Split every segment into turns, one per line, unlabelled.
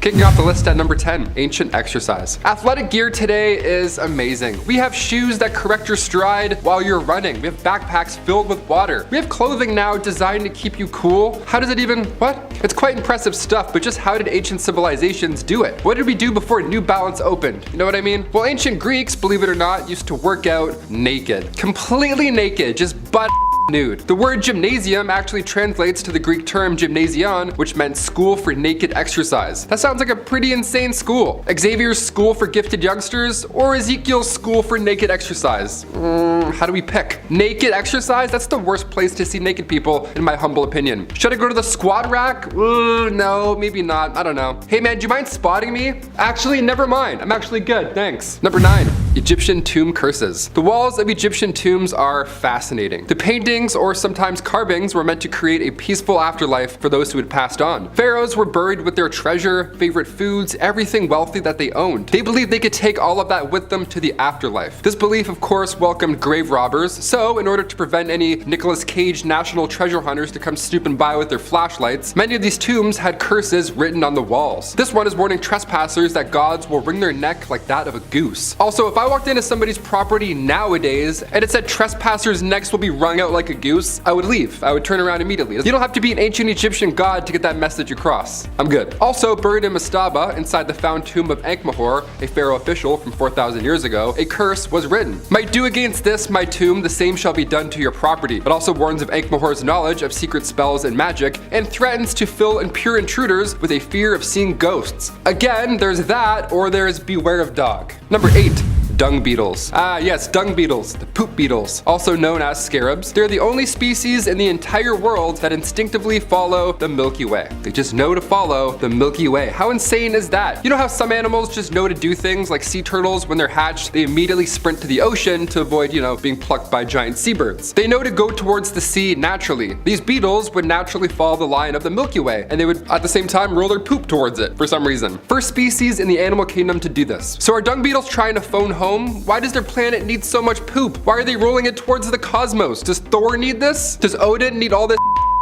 Kicking off the list at number 10, ancient exercise. Athletic gear today is amazing. We have shoes that correct your stride while you're running. We have backpacks filled with water. We have clothing now designed to keep you cool. How does it even, what? It's quite impressive stuff, but just how did ancient civilizations do it? What did we do before New Balance opened? You know what I mean? Well, ancient Greeks, believe it or not, used to work out naked. Completely naked, just butt nude. The word gymnasium actually translates to the Greek term gymnasion, which meant school for naked exercise. That sounds like a pretty insane school. Xavier's school for gifted youngsters or Ezekiel's school for naked exercise? How do we pick? Naked exercise? That's the worst place to see naked people, in my humble opinion. Should I go to the squat rack? No, maybe not. I don't know. Hey man, do you mind spotting me? Actually, never mind. I'm actually good, thanks. Number 9. Egyptian tomb curses. The walls of Egyptian tombs are fascinating. The paintings or sometimes carvings were meant to create a peaceful afterlife for those who had passed on. Pharaohs were buried with their treasure, favorite foods, everything wealthy that they owned. They believed they could take all of that with them to the afterlife. This belief, of course, welcomed grave robbers, so in order to prevent any Nicolas Cage national treasure hunters to come snooping by with their flashlights, many of these tombs had curses written on the walls. This one is warning trespassers that gods will wring their neck like that of a goose. Also, if I walked into somebody's property nowadays and it said trespassers' necks will be wrung out like a goose, I would leave. I would turn around immediately. You don't have to be an ancient Egyptian god to get that message across. I'm good. Also, buried in Mastaba, inside the found tomb of Ankh-Mahor, a pharaoh official from 4,000 years ago, a curse was written. Might do against this, my tomb, the same shall be done to your property. It also warns of Ankh-Mahor's knowledge of secret spells and magic, and threatens to fill impure intruders with a fear of seeing ghosts. Again, there's that, or there's beware of dog. Number 8. Dung beetles. Ah yes, dung beetles, the poop beetles, also known as scarabs. They're the only species in the entire world that instinctively follow the Milky Way. They just know to follow the Milky Way. How insane is that? You know how some animals just know to do things, like sea turtles, when they're hatched, they immediately sprint to the ocean to avoid, being plucked by giant seabirds. They know to go towards the sea naturally. These beetles would naturally follow the line of the Milky Way, and they would at the same time roll their poop towards it for some reason. First species in the animal kingdom to do this. So are dung beetles trying to phone home? Why does their planet need so much poop? Why are they rolling it towards the cosmos? Does Thor need this? Does Odin need all this?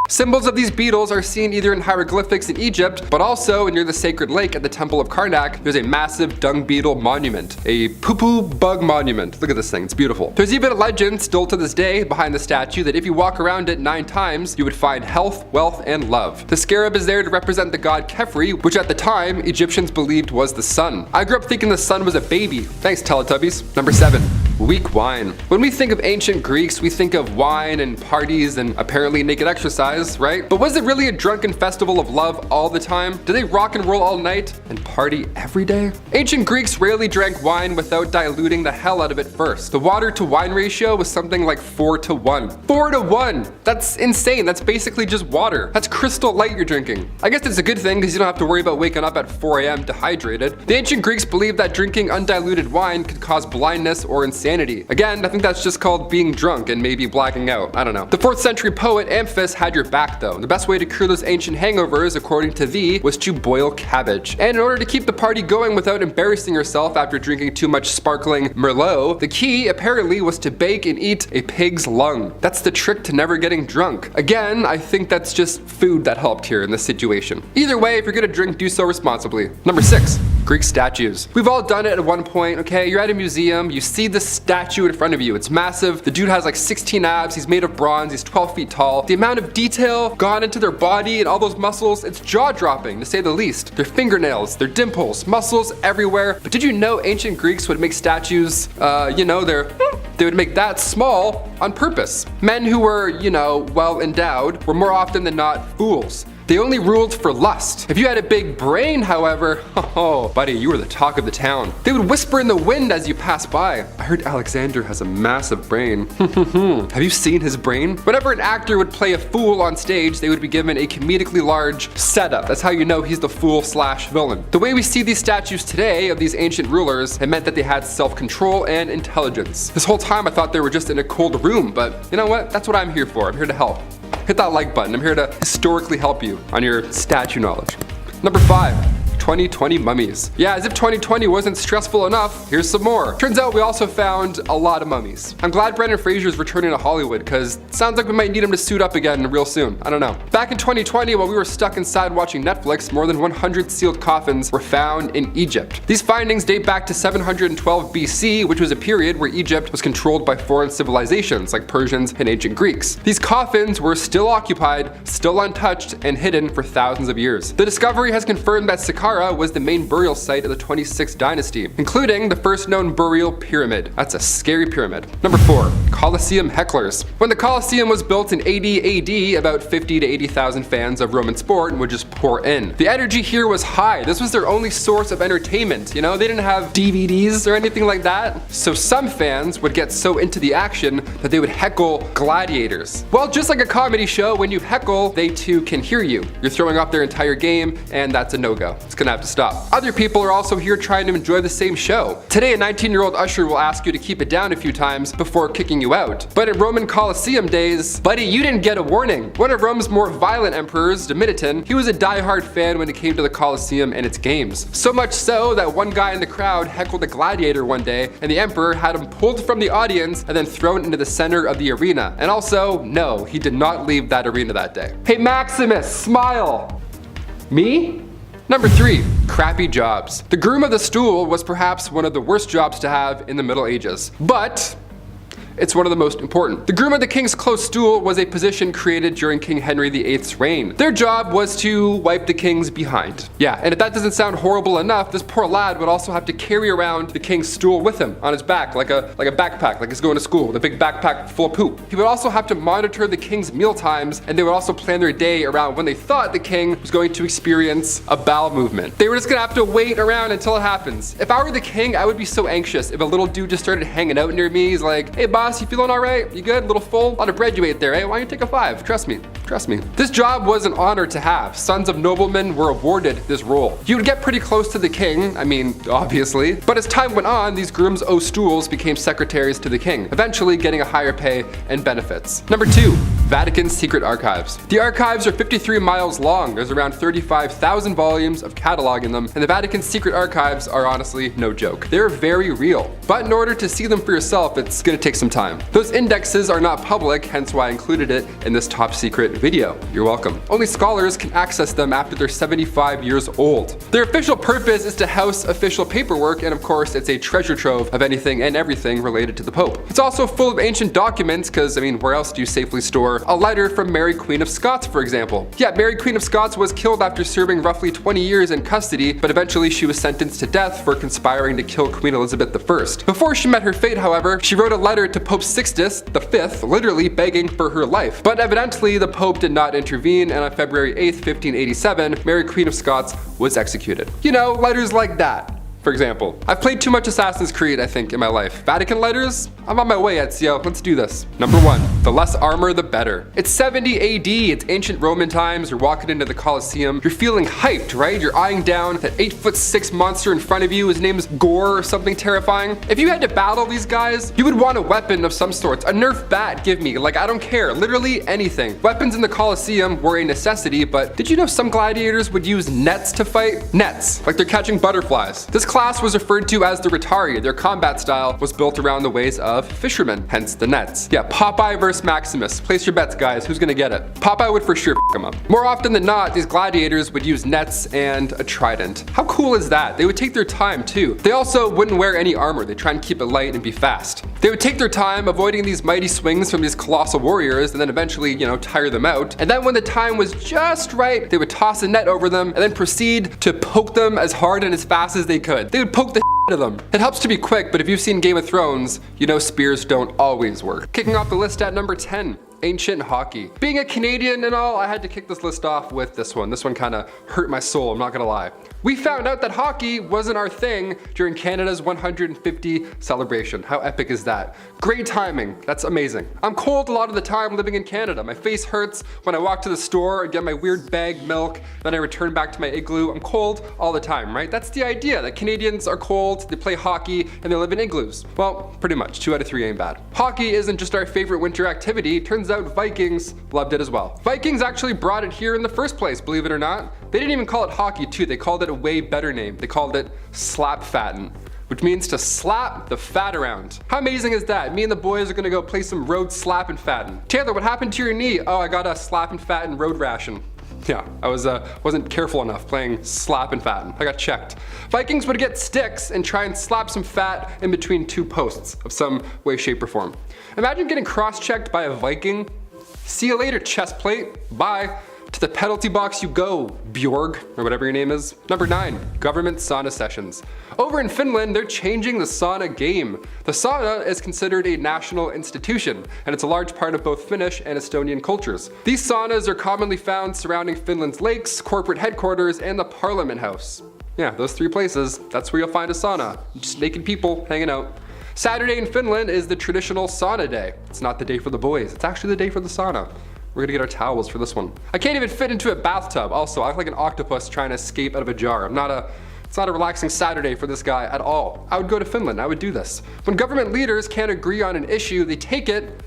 Symbols of these beetles are seen either in hieroglyphics in Egypt, but also near the sacred lake at the Temple of Karnak, there's a massive dung beetle monument, a poo-poo bug monument. Look at this thing, it's beautiful. There's even a legend still to this day behind the statue that if you walk around it 9 times, you would find health, wealth, and love. The scarab is there to represent the god Khepri, which at the time, Egyptians believed was the sun. I grew up thinking the sun was a baby. Thanks, Teletubbies. Number 7. Weak wine. When we think of ancient Greeks, we think of wine and parties and apparently naked exercise, right? But was it really a drunken festival of love all the time? Did they rock and roll all night and party every day? Ancient Greeks rarely drank wine without diluting the hell out of it first. The water to wine ratio was something like 4 to 1. 4 to 1! That's insane. That's basically just water. That's crystal light you're drinking. I guess it's a good thing because you don't have to worry about waking up at 4 a.m. dehydrated. The ancient Greeks believed that drinking undiluted wine could cause blindness or insanity. Again, I think that's just called being drunk and maybe blacking out. I don't know. The 4th century poet Amphis had your back though. The best way to cure those ancient hangovers, according to thee, was to boil cabbage. And in order to keep the party going without embarrassing yourself after drinking too much sparkling Merlot, the key apparently was to bake and eat a pig's lung. That's the trick to never getting drunk. Again, I think that's just food that helped here in this situation. Either way, if you're gonna drink, do so responsibly. Number 6. Greek statues. We've all done it at one point, okay? You're at a museum, you see this statue in front of you. It's massive. The dude has like 16 abs, he's made of bronze, he's 12 feet tall. The amount of detail gone into their body and all those muscles, it's jaw-dropping to say the least. Their fingernails, their dimples, muscles everywhere. But did you know ancient Greeks would make statues, they would make that small on purpose. Men who were, well endowed were more often than not fools. They only ruled for lust. If you had a big brain, however, oh, buddy, you were the talk of the town. They would whisper in the wind as you pass by. I heard Alexander has a massive brain. Have you seen his brain? Whenever an actor would play a fool on stage, they would be given a comedically large setup. That's how you know he's the fool/villain. The way we see these statues today of these ancient rulers, it meant that they had self-control and intelligence. This whole time I thought they were just in a cold room, but you know what? That's what I'm here for. I'm here to help. Hit that like button. I'm here to historically help you on your statue knowledge. Number 5. 2020 mummies. Yeah, as if 2020 wasn't stressful enough, here's some more. Turns out we also found a lot of mummies. I'm glad Brendan Fraser's returning to Hollywood, because it sounds like we might need him to suit up again real soon. I don't know. Back in 2020, while we were stuck inside watching Netflix, more than 100 sealed coffins were found in Egypt. These findings date back to 712 BC, which was a period where Egypt was controlled by foreign civilizations like Persians and ancient Greeks. These coffins were still occupied, still untouched, and hidden for thousands of years. The discovery has confirmed that Saqqara was the main burial site of the 26th dynasty, including the first known burial pyramid. That's a scary pyramid. Number 4. Colosseum hecklers. When the Colosseum was built in 80 AD, about 50 to 80,000 fans of Roman sport would just pour in. The energy here was high. This was their only source of entertainment, you know? They didn't have DVDs or anything like that. So some fans would get so into the action that they would heckle gladiators. Well, just like a comedy show, when you heckle, they too can hear you. You're throwing off their entire game, and that's a no-go. It's gonna have to stop. Other people are also here trying to enjoy the same show. Today, a 19-year-old usher will ask you to keep it down a few times before kicking you out. But in Roman Colosseum days, buddy, you didn't get a warning. One of Rome's more violent emperors, Domitian, he was a die-hard fan when it came to the Colosseum and its games. So much so that one guy in the crowd heckled a gladiator one day, and the emperor had him pulled from the audience and then thrown into the center of the arena. And also, no, he did not leave that arena that day. Hey Maximus, smile! Me? Number 3. Crappy jobs. The groom of the stool was perhaps one of the worst jobs to have in the Middle Ages. But it's one of the most important. The groom of the king's close stool was a position created during King Henry VIII's reign. Their job was to wipe the king's behind. Yeah, and if that doesn't sound horrible enough, this poor lad would also have to carry around the king's stool with him on his back, like a backpack, like he's going to school, with a big backpack full of poop. He would also have to monitor the king's meal times, and they would also plan their day around when they thought the king was going to experience a bowel movement. They were just gonna have to wait around until it happens. If I were the king, I would be so anxious if a little dude just started hanging out near me. He's like, hey boss, you feeling all right? You good? A little full? A lot of bread you ate there, eh? Why don't you take a 5? Trust me. Trust me. This job was an honor to have. Sons of noblemen were awarded this role. You would get pretty close to the king, I mean, obviously, but as time went on, these grooms o' stools became secretaries to the king, eventually getting a higher pay and benefits. Number 2. Vatican's secret archives. The archives are 53 miles long. There's around 35,000 volumes of catalog in them, and the Vatican's secret archives are honestly no joke. They're very real, but in order to see them for yourself, it's gonna take some time. Those indexes are not public, hence why I included it in this top secret video. You're welcome. Only scholars can access them after they're 75 years old. Their official purpose is to house official paperwork, and of course it's a treasure trove of anything and everything related to the Pope. It's also full of ancient documents, because I mean, where else do you safely store a letter from Mary Queen of Scots, for example? Yeah, Mary Queen of Scots was killed after serving roughly 20 years in custody, but eventually she was sentenced to death for conspiring to kill Queen Elizabeth I. Before she met her fate, however, she wrote a letter to Pope Sixtus V, literally begging for her life. But evidently, the Pope did not intervene, and on February 8th, 1587, Mary Queen of Scots was executed. You know, letters like that. For example, I've played too much Assassin's Creed, I think, in my life. Vatican letters? I'm on my way, Ezio. Let's do this. Number 1, the less armor, the better. It's 70 AD, it's ancient Roman times, you're walking into the Colosseum, you're feeling hyped, right? You're eyeing down that 8'6" monster in front of you, his name is Gore or something terrifying. If you had to battle these guys, you would want a weapon of some sort. A Nerf bat, give me. Like, I don't care. Literally anything. Weapons in the Colosseum were a necessity, but did you know some gladiators would use nets to fight? Nets. Like they're catching butterflies. This class was referred to as the Retiari. Their combat style was built around the ways of fishermen, hence the nets. Yeah, Popeye versus Maximus. Place your bets, guys. Who's gonna get it? Popeye would for sure f him up. More often than not, these gladiators would use nets and a trident. How cool is that? They would take their time too. They also wouldn't wear any armor. They try and keep it light and be fast. They would take their time avoiding these mighty swings from these colossal warriors and then eventually, you know, tire them out. And then when the time was just right, they would toss a net over them and then proceed to poke them as hard and as fast as they could. They would poke the out of them. It helps to be quick, but if you've seen Game of Thrones, you know spears don't always work. Kicking off the list at number 10. Ancient hockey. Being a Canadian and all, I had to kick this list off with this one. This one kind of hurt my soul, I'm not gonna lie. We found out that hockey wasn't our thing during Canada's 150 celebration. How epic is that? Great timing, that's amazing. I'm cold a lot of the time living in Canada. My face hurts when I walk to the store and get my weird bagged milk, then I return back to my igloo. I'm cold all the time, right? That's the idea, that Canadians are cold, they play hockey, and they live in igloos. Well, pretty much, 2 out of 3 ain't bad. Hockey isn't just our favorite winter activity. Turns out, Vikings loved it as well. Vikings actually brought it here in the first place, believe it or not. They didn't even call it hockey too, they called it a way better name. They called it slap fatten, which means to slap the fat around. How amazing is that? Me and the boys are gonna go play some road slap and fatten. Taylor, what happened to your knee? Oh, I got a slap and fatten road ration. Yeah, I wasn't careful enough playing slap and fatten. I got checked. Vikings would get sticks and try and slap some fat in between two posts of some way, shape, or form. Imagine getting cross-checked by a Viking. See you later, chest plate. Bye. To the penalty box you go, Bjorg, or whatever your name is. Number 9, government sauna sessions. Over in Finland, they're changing the sauna game. The sauna is considered a national institution, and it's a large part of both Finnish and Estonian cultures. These saunas are commonly found surrounding Finland's lakes, corporate headquarters, and the Parliament House. Yeah, those 3 places, that's where you'll find a sauna. Just naked people hanging out. Saturday in Finland is the traditional sauna day. It's not the day for the boys, it's actually the day for the sauna. We're gonna get our towels for this one. I can't even fit into a bathtub. Also, I look like an octopus trying to escape out of a jar. It's not a relaxing Saturday for this guy at all. I would go to Finland, I would do this. When government leaders can't agree on an issue, they take it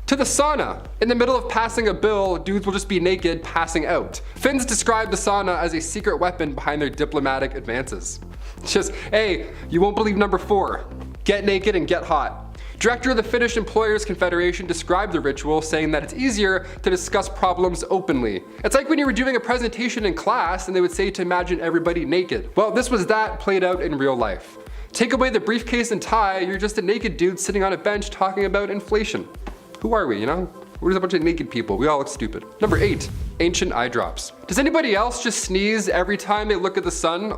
to the sauna. In the middle of passing a bill, dudes will just be naked, passing out. Finns describe the sauna as a secret weapon behind their diplomatic advances. It's just, hey, you won't believe number 4. Get naked and get hot. Director of the Finnish Employers Confederation described the ritual, saying that it's easier to discuss problems openly. It's like when you were doing a presentation in class and they would say to imagine everybody naked. Well, this was that played out in real life. Take away the briefcase and tie, you're just a naked dude sitting on a bench talking about inflation. Who are we, you know? We're just a bunch of naked people. We all look stupid. Number 8, ancient eye drops. Does anybody else just sneeze every time they look at the sun?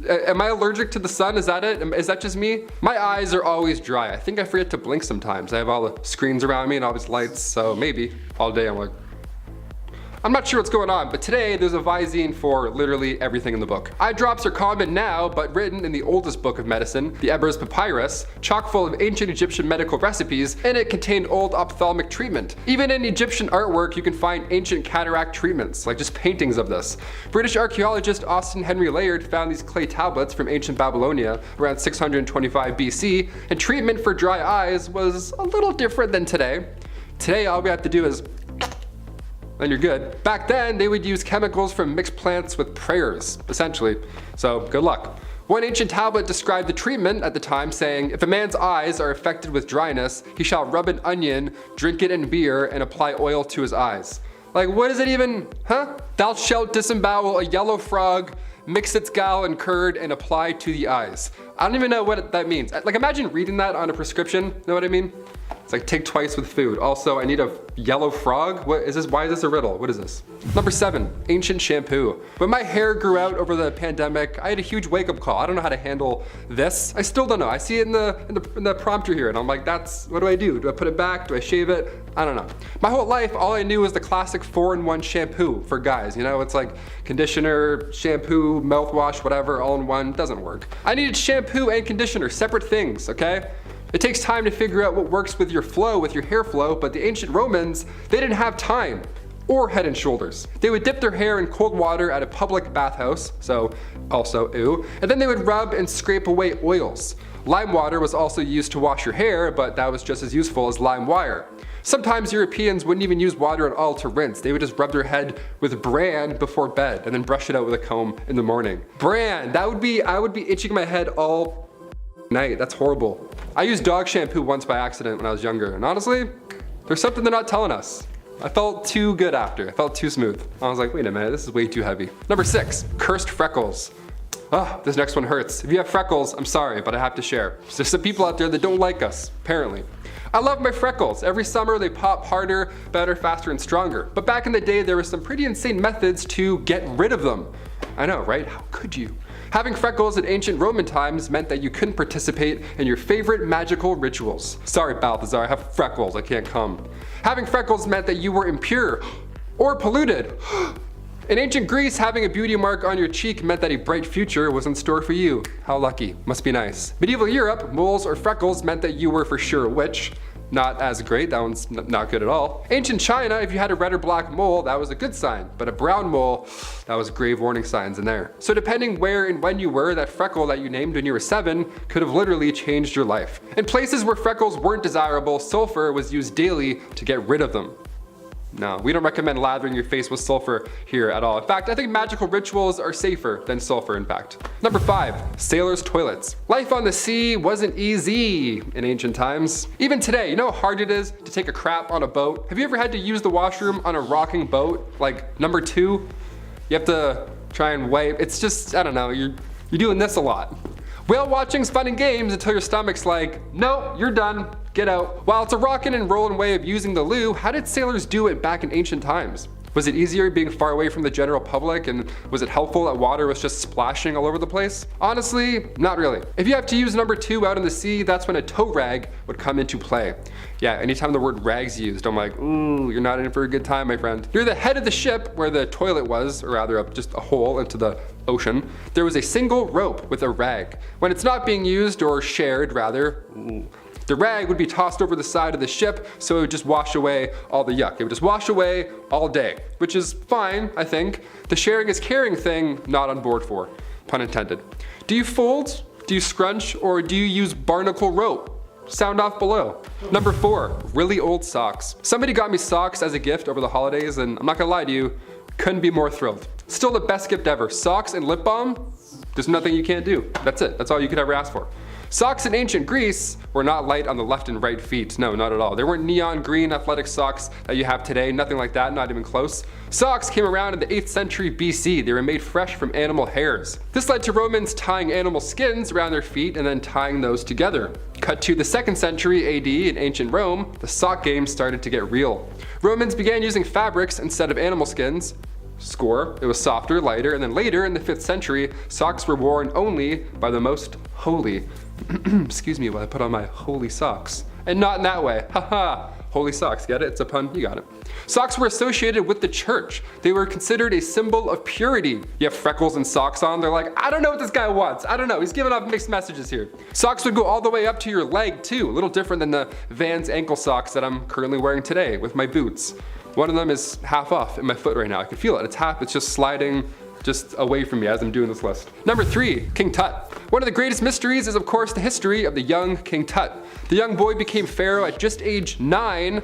Am I allergic to the sun? Is that it? Is that just me? My eyes are always dry. I think I forget to blink sometimes. I have all the screens around me and all these lights, so maybe all day I'm like, I'm not sure what's going on, but today there's a Visine for literally everything in the book. Eye drops are common now, but written in the oldest book of medicine, the Ebers Papyrus, chock full of ancient Egyptian medical recipes, and it contained old ophthalmic treatment. Even in Egyptian artwork, you can find ancient cataract treatments, like just paintings of this. British archaeologist Austin Henry Layard found these clay tablets from ancient Babylonia around 625 BC, and treatment for dry eyes was a little different than today. Today, all we have to do is and you're good. Back then, they would use chemicals from mixed plants with prayers, essentially. So good luck. One ancient tablet described the treatment at the time, saying, if a man's eyes are affected with dryness, he shall rub an onion, drink it in beer, and apply oil to his eyes. Like, what is it even, huh? Thou shalt disembowel a yellow frog, mix its gall and curd, and apply to the eyes. I don't even know what that means. Like, imagine reading that on a prescription, know what I mean? It's like take twice with food. Also, I need a yellow frog. What is this? Why is this a riddle? What is this? Number 7, ancient shampoo. When my hair grew out over the pandemic, I had a huge wake-up call. I don't know how to handle this. I still don't know. I see it in the prompter here, and I'm like, what do I do? Do I put it back? Do I shave it? I don't know. My whole life, all I knew was the classic 4-in-1 shampoo for guys. You know, it's like conditioner, shampoo, mouthwash, whatever, all in one. Doesn't work. I needed shampoo and conditioner, separate things, okay? It takes time to figure out what works with your flow, with your hair flow, but the ancient Romans, they didn't have time or Head and Shoulders. They would dip their hair in cold water at a public bathhouse, so also ew, and then they would rub and scrape away oils. Lime water was also used to wash your hair, but that was just as useful as lime wire. Sometimes Europeans wouldn't even use water at all to rinse. They would just rub their head with bran before bed and then brush it out with a comb in the morning. Bran, I would be itching my head all night. That's horrible. I used dog shampoo once by accident when I was younger, and honestly, there's something they're not telling us. I felt too good after. I felt too smooth. I was like, wait a minute, this is way too heavy. Number 6, cursed freckles. Oh, this next one hurts. If you have freckles, I'm sorry, but I have to share. There's some people out there that don't like us, apparently. I love my freckles. Every summer they pop harder, better, faster, and stronger. But back in the day, there were some pretty insane methods to get rid of them. I know, right? How could you? Having freckles in ancient Roman times meant that you couldn't participate in your favorite magical rituals. Sorry, Balthazar, I have freckles, I can't come. Having freckles meant that you were impure or polluted. In ancient Greece, having a beauty mark on your cheek meant that a bright future was in store for you. How lucky, must be nice. Medieval Europe, moles or freckles meant that you were for sure a witch. Not as great, that one's not good at all. Ancient China, if you had a red or black mole, that was a good sign, but a brown mole, that was grave warning signs in there. So depending where and when you were, that freckle that you named when you were 7 could have literally changed your life. In places where freckles weren't desirable, sulfur was used daily to get rid of them. No, we don't recommend lathering your face with sulfur here at all. In fact, I think magical rituals are safer than sulfur, in fact. Number 5, sailors' toilets. Life on the sea wasn't easy in ancient times. Even today, you know how hard it is to take a crap on a boat? Have you ever had to use the washroom on a rocking boat? Like number 2, you have to try and wipe. It's just, I don't know, you're doing this a lot. Whale watching's fun and games until your stomach's like, no, you're done, get out. While it's a rockin' and rollin' way of using the loo, how did sailors do it back in ancient times? Was it easier being far away from the general public, and was it helpful that water was just splashing all over the place? Honestly, not really. If you have to use number 2 out in the sea, that's when a tow rag would come into play. Yeah, anytime the word rag's used, I'm like, ooh, you're not in for a good time, my friend. Near the head of the ship, where the toilet was, or rather just a hole into the ocean, there was a single rope with a rag. When it's not being used, or shared rather, the rag would be tossed over the side of the ship, so it would just wash away all the yuck. It would just wash away all day, which is fine, I think. The sharing is caring thing, not on board for, pun intended. Do you fold, do you scrunch, or do you use barnacle rope? Sound off below. Number 4, really old socks. Somebody got me socks as a gift over the holidays, and I'm not gonna lie to you, couldn't be more thrilled. Still the best gift ever. Socks and lip balm, there's nothing you can't do. That's it, that's all you could ever ask for. Socks in ancient Greece were not light on the left and right feet. No, not at all. There weren't neon green athletic socks that you have today. Nothing like that, not even close. Socks came around in the 8th century BC. They were made fresh from animal hairs. This led to Romans tying animal skins around their feet and then tying those together. Cut to the 2nd century AD in ancient Rome, the sock game started to get real. Romans began using fabrics instead of animal skins. Score, it was softer, lighter, and then later in the 5th century, socks were worn only by the most holy. Excuse me while I put on my holy socks. And not in that way, haha. Holy socks, get it? It's a pun, you got it. Socks were associated with the church. They were considered a symbol of purity. You have freckles and socks on, they're like, I don't know what this guy wants. I don't know, he's giving off mixed messages here. Socks would go all the way up to your leg too, a little different than the Vans ankle socks that I'm currently wearing today with my boots. One of them is half off in my foot right now. I can feel it, it's just sliding just away from me as I'm doing this list. Number 3, King Tut. One of the greatest mysteries is of course the history of the young King Tut. The young boy became pharaoh at just age 9.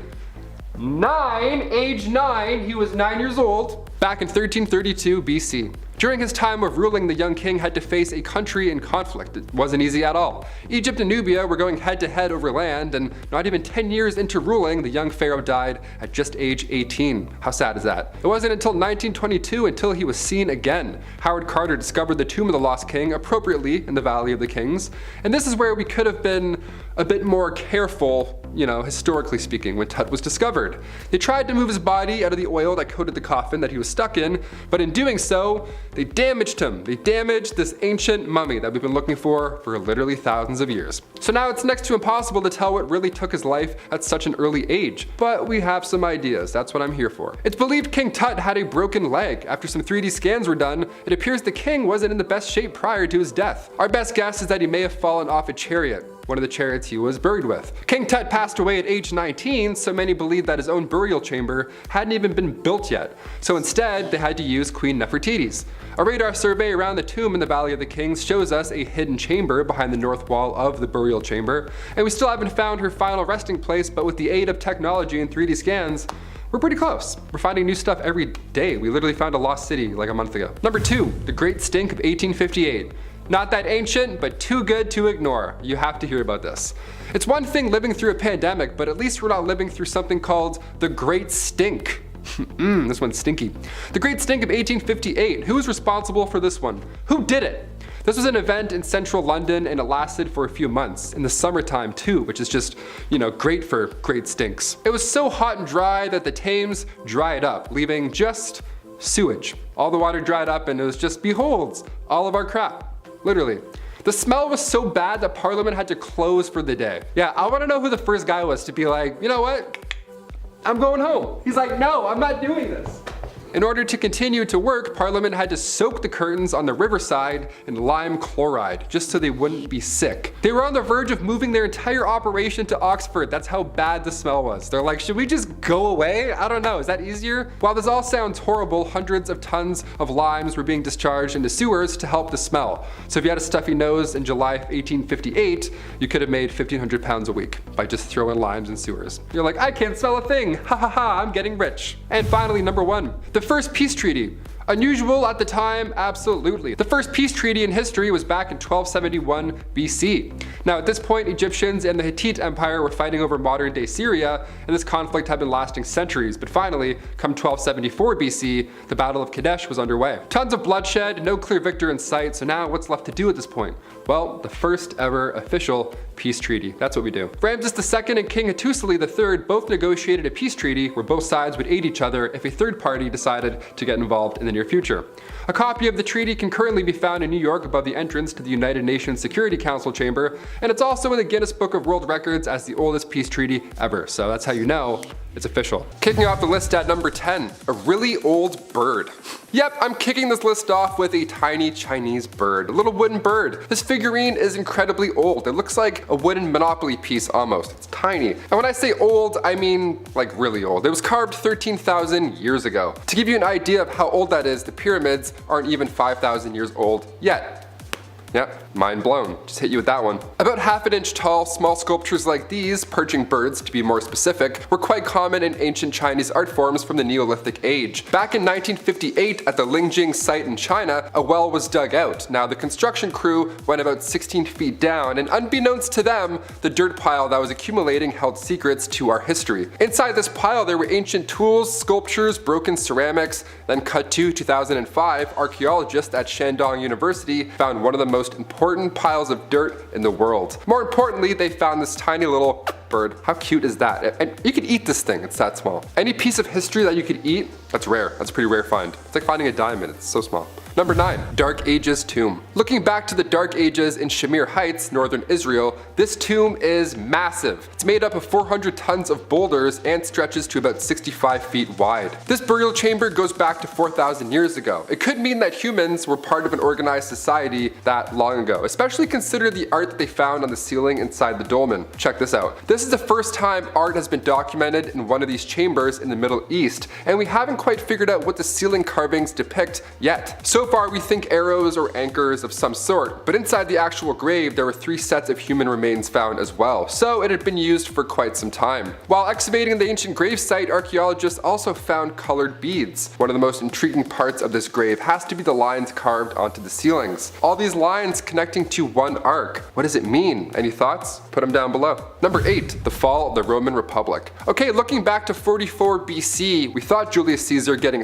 Age 9, he was 9 years old, back in 1332 BC. During his time of ruling, the young king had to face a country in conflict. It wasn't easy at all. Egypt and Nubia were going head to head over land, and not even 10 years into ruling, the young pharaoh died at just age 18. How sad is that? It wasn't until 1922 until he was seen again. Howard Carter discovered the tomb of the lost king appropriately in the Valley of the Kings, and this is where we could have been a bit more careful, historically speaking, when Tut was discovered. They tried to move his body out of the oil that coated the coffin that he was stuck in, but in doing so, they damaged him. They damaged this ancient mummy that we've been looking for literally thousands of years. So now it's next to impossible to tell what really took his life at such an early age, but we have some ideas. That's what I'm here for. It's believed King Tut had a broken leg. After some 3D scans were done, it appears the king wasn't in the best shape prior to his death. Our best guess is that he may have fallen off a chariot, one of the chariots he was buried with. King Tut passed away at age 19, so many believe that his own burial chamber hadn't even been built yet. So instead, they had to use Queen Nefertiti's. A radar survey around the tomb in the Valley of the Kings shows us a hidden chamber behind the north wall of the burial chamber, and we still haven't found her final resting place, but with the aid of technology and 3D scans, we're pretty close. We're finding new stuff every day. We literally found a lost city like a month ago. Number 2, the Great Stink of 1858. Not that ancient, but too good to ignore. You have to hear about this. It's one thing living through a pandemic, but at least we're not living through something called the Great Stink. This one's stinky. The Great Stink of 1858. Who was responsible for this one? Who did it? This was an event in central London and it lasted for a few months, in the summertime too, which is just, great for great stinks. It was so hot and dry that the Thames dried up, leaving just sewage. All the water dried up and it was just, behold, all of our crap. Literally. The smell was so bad that Parliament had to close for the day. Yeah, I want to know who the first guy was to be like, you know what? I'm going home. He's like, no, I'm not doing this. In order to continue to work, Parliament had to soak the curtains on the riverside in lime chloride, just so they wouldn't be sick. They were on the verge of moving their entire operation to Oxford. That's how bad the smell was. They're like, should we just go away? I don't know, is that easier? While this all sounds horrible, hundreds of tons of limes were being discharged into sewers to help the smell. So if you had a stuffy nose in July of 1858, you could have made 1,500 pounds a week by just throwing limes in sewers. You're like, I can't smell a thing, ha ha ha, I'm getting rich. And finally, number 1, the first peace treaty. Unusual at the time? Absolutely. The first peace treaty in history was back in 1271 BC. Now at this point, Egyptians and the Hittite Empire were fighting over modern day Syria, and this conflict had been lasting centuries, but finally, come 1274 BC, the Battle of Kadesh was underway. Tons of bloodshed, no clear victor in sight, so now what's left to do at this point? Well, the first ever official peace treaty. That's what we do. Ramses II and King Hattusili III both negotiated a peace treaty where both sides would aid each other if a third party decided to get involved in the near future. A copy of the treaty can currently be found in New York above the entrance to the United Nations Security Council chamber, and it's also in the Guinness Book of World Records as the oldest peace treaty ever, so that's how you know it's official. Kicking off the list at number 10, a really old bird. Yep, I'm kicking this list off with a tiny Chinese bird, a little wooden bird. This figurine is incredibly old. It looks like a wooden Monopoly piece almost. It's tiny. And when I say old, I mean like really old. It was carved 13,000 years ago. To give you an idea of how old that is, the pyramids aren't even 5,000 years old yet. Yep, mind blown. Just hit you with that one. About half an inch tall, small sculptures like these, perching birds to be more specific, were quite common in ancient Chinese art forms from the Neolithic age. Back in 1958 at the Lingjing site in China, a well was dug out. Now the construction crew went about 16 feet down, and unbeknownst to them, the dirt pile that was accumulating held secrets to our history. Inside this pile there were ancient tools, sculptures, broken ceramics. Then cut to 2005, archaeologists at Shandong University found one of the most important piles of dirt in the world. More importantly, they found this tiny little bird. How cute is that? And you could eat this thing, it's that small. Any piece of history that you could eat, that's rare. That's a pretty rare find. It's like finding a diamond, it's so small. Number 9, Dark Ages tomb. Looking back to the Dark Ages in Shamir Heights, northern Israel, this tomb is massive. It's made up of 400 tons of boulders and stretches to about 65 feet wide. This burial chamber goes back to 4,000 years ago. It could mean that humans were part of an organized society that long ago, especially consider the art that they found on the ceiling inside the dolmen. Check this out. This is the first time art has been documented in one of these chambers in the Middle East, and we haven't quite figured out what the ceiling carvings depict yet. So far we think arrows or anchors of some sort, but inside the actual grave there were 3 sets of human remains found as well, so it had been used for quite some time. While excavating the ancient grave site, archaeologists also found colored beads. One of the most intriguing parts of this grave has to be the lines carved onto the ceilings. All these lines connecting to one arc. What does it mean? Any thoughts? Put them down below. Number 8, the fall of the Roman Republic. Okay, looking back to 44 BC, we thought Julius Caesar getting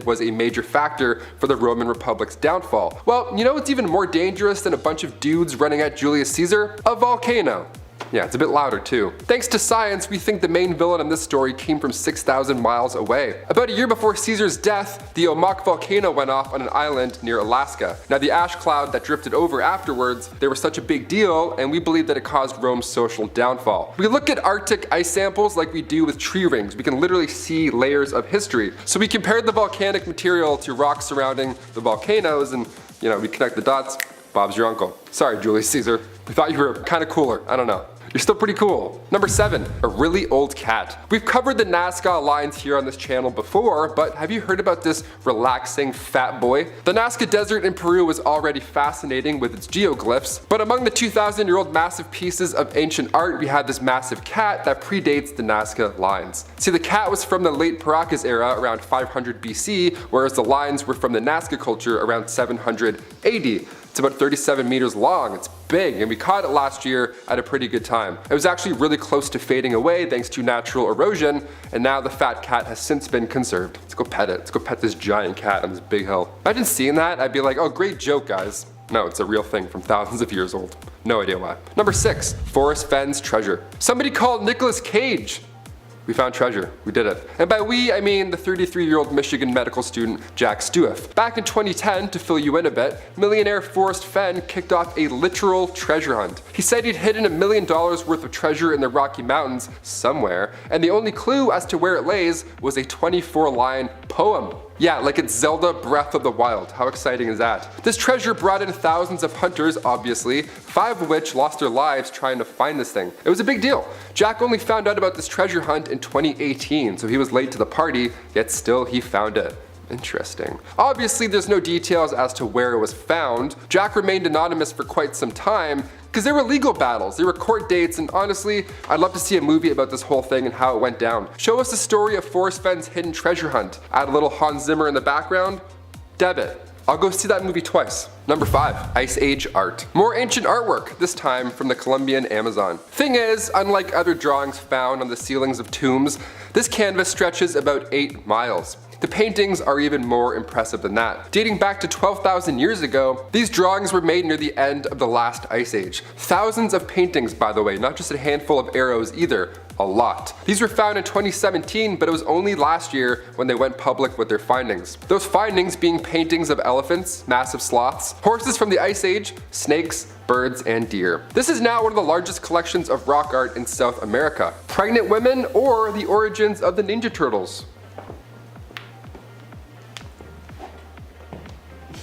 was a major factor for the Roman Republic's downfall. Well, you know what's even more dangerous than a bunch of dudes running at Julius Caesar? A volcano. Yeah, it's a bit louder too. Thanks to science, we think the main villain in this story came from 6,000 miles away. About a year before Caesar's death, the Omak volcano went off on an island near Alaska. Now the ash cloud that drifted over afterwards, they were such a big deal, and we believe that it caused Rome's social downfall. We look at Arctic ice samples like we do with tree rings. We can literally see layers of history. So we compared the volcanic material to rocks surrounding the volcanoes, and we connect the dots. Bob's your uncle. Sorry, Julius Caesar. We thought you were kind of cooler. I don't know. You're still pretty cool. Number 7, a really old cat. We've covered the Nazca lines here on this channel before, but have you heard about this relaxing fat boy? The Nazca Desert in Peru was already fascinating with its geoglyphs, but among the 2,000-year-old massive pieces of ancient art, we had this massive cat that predates the Nazca lines. See, the cat was from the late Paracas era around 500 BC, whereas the lines were from the Nazca culture around 700 AD. It's about 37 meters long, it's big, and we caught it last year at a pretty good time. It was actually really close to fading away thanks to natural erosion, and now the fat cat has since been conserved. Let's go pet it. Let's go pet this giant cat on this big hill. Imagine seeing that, I'd be like, oh, great joke, guys. No, it's a real thing from thousands of years old. No idea why. Number 6, Forrest Fenn's treasure. Somebody called Nicolas Cage. We found treasure. We did it. And by we, I mean the 33-year-old Michigan medical student Jack Stueff. Back in 2010, to fill you in a bit, millionaire Forrest Fenn kicked off a literal treasure hunt. He said he'd hidden $1 million worth of treasure in the Rocky Mountains somewhere, and the only clue as to where it lays was a 24-line poem. Yeah, like it's Zelda Breath of the Wild. How exciting is that? This treasure brought in thousands of hunters, obviously, 5 of which lost their lives trying to find this thing. It was a big deal. Jack only found out about this treasure hunt in 2018, so he was late to the party, yet still he found it. Interesting. Obviously, there's no details as to where it was found. Jack remained anonymous for quite some time, because there were legal battles, there were court dates, and honestly, I'd love to see a movie about this whole thing and how it went down. Show us the story of Forrest Fenn's hidden treasure hunt. Add a little Hans Zimmer in the background. Debit. I'll go see that movie twice. Number 5, Ice Age art. More ancient artwork, this time from the Colombian Amazon. Thing is, unlike other drawings found on the ceilings of tombs, this canvas stretches about 8 miles. The paintings are even more impressive than that. Dating back to 12,000 years ago, these drawings were made near the end of the last ice age. Thousands of paintings, by the way, not just a handful of arrows either. A lot. These were found in 2017, but it was only last year when they went public with their findings. Those findings being paintings of elephants, massive sloths, horses from the Ice Age, snakes, birds, and deer. This is now one of the largest collections of rock art in South America. Pregnant women or the origins of the Ninja Turtles.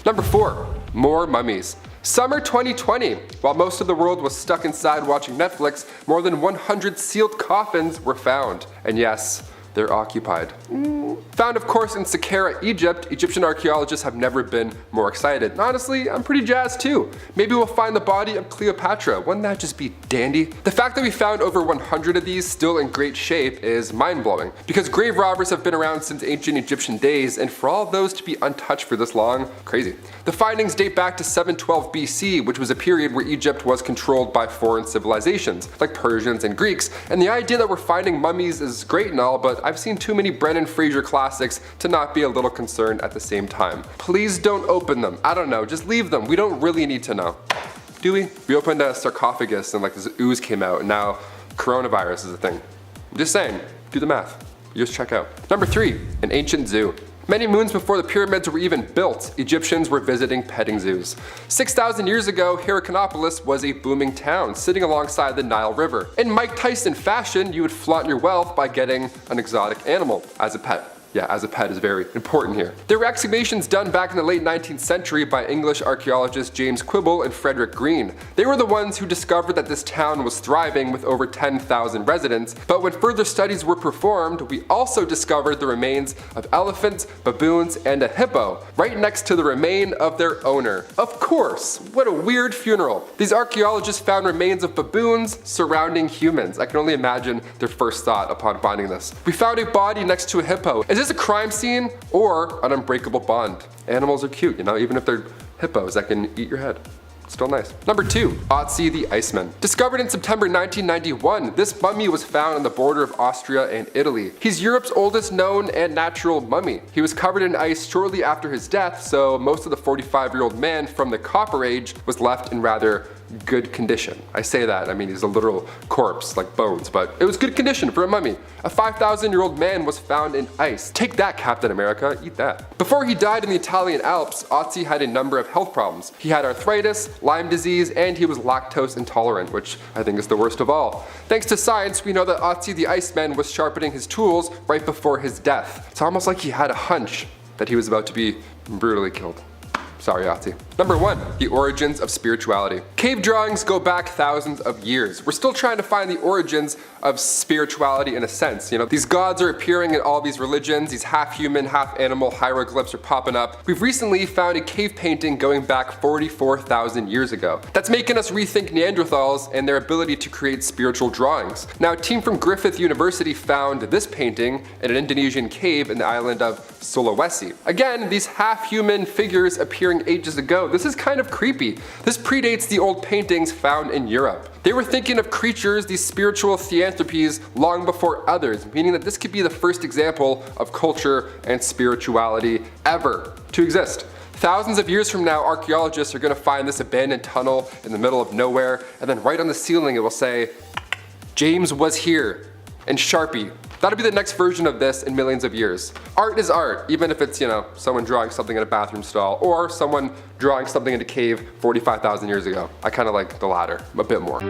Number 4, more mummies. Summer 2020. While most of the world was stuck inside watching Netflix, more than 100 sealed coffins were found. And yes, they're occupied. Found of course in Saqqara, Egypt, Egyptian archaeologists have never been more excited. And honestly, I'm pretty jazzed too. Maybe we'll find the body of Cleopatra. Wouldn't that just be dandy? The fact that we found over 100 of these still in great shape is mind-blowing, because grave robbers have been around since ancient Egyptian days, and for all of those to be untouched for this long, crazy. The findings date back to 712 BC, which was a period where Egypt was controlled by foreign civilizations, like Persians and Greeks, and the idea that we're finding mummies is great and all, but I've seen too many Brendan Fraser classics to not be a little concerned at the same time. Please don't open them. I don't know, just leave them. We don't really need to know. Do we? We opened a sarcophagus and like this ooze came out, and now coronavirus is a thing. I'm just saying, do the math. You just check out. Number 3, an ancient zoo. Many moons before the pyramids were even built, Egyptians were visiting petting zoos. 6,000 years ago, Heracleopolis was a booming town sitting alongside the Nile River. In Mike Tyson fashion, you would flaunt your wealth by getting an exotic animal as a pet. Yeah, as a pet is very important here. There were excavations done back in the late 19th century by English archaeologists James Quibble and Frederick Green. They were the ones who discovered that this town was thriving with over 10,000 residents, but when further studies were performed, we also discovered the remains of elephants, baboons, and a hippo, right next to the remain of their owner. Of course, what a weird funeral. These archaeologists found remains of baboons surrounding humans. I can only imagine their first thought upon finding this. We found a body next to a hippo. Is this a crime scene or an unbreakable bond? Animals are cute, you know, even if they're hippos that can eat your head. Still nice. Number 2, Otzi the Iceman. Discovered in September 1991, this mummy was found on the border of Austria and Italy. He's Europe's oldest known and natural mummy. He was covered in ice shortly after his death, so most of the 45-year-old man from the Copper Age was left in rather good condition. I say that, I mean he's a literal corpse, like bones, but it was good condition for a mummy. A 5,000-year-old man was found in ice. Take that, Captain America, eat that. Before he died in the Italian Alps, Otzi had a number of health problems. He had arthritis, Lyme disease, and he was lactose intolerant, which I think is the worst of all. Thanks to science, we know that Otzi the Iceman was sharpening his tools right before his death. It's almost like he had a hunch that he was about to be brutally killed. Sorry, Otzi. Number 1, the origins of spirituality. Cave drawings go back thousands of years. We're still trying to find the origins of spirituality in a sense. You know, these gods are appearing in all these religions, these half human, half animal hieroglyphs are popping up. We've recently found a cave painting going back 44,000 years ago. That's making us rethink Neanderthals and their ability to create spiritual drawings. Now, a team from Griffith University found this painting in an Indonesian cave in the island of Sulawesi. Again, these half human figures appearing ages ago. This is kind of creepy. This predates the old paintings found in Europe. They were thinking of creatures, these spiritual theanthropies, long before others, meaning that this could be the first example of culture and spirituality ever to exist. Thousands of years from now, archaeologists are going to find this abandoned tunnel in the middle of nowhere, and then right on the ceiling it will say, "James was here," and Sharpie. That'll be the next version of this in millions of years. Art is art, even if it's, you know, someone drawing something in a bathroom stall or someone drawing something in a cave 45,000 years ago. I kind of like the latter a bit more.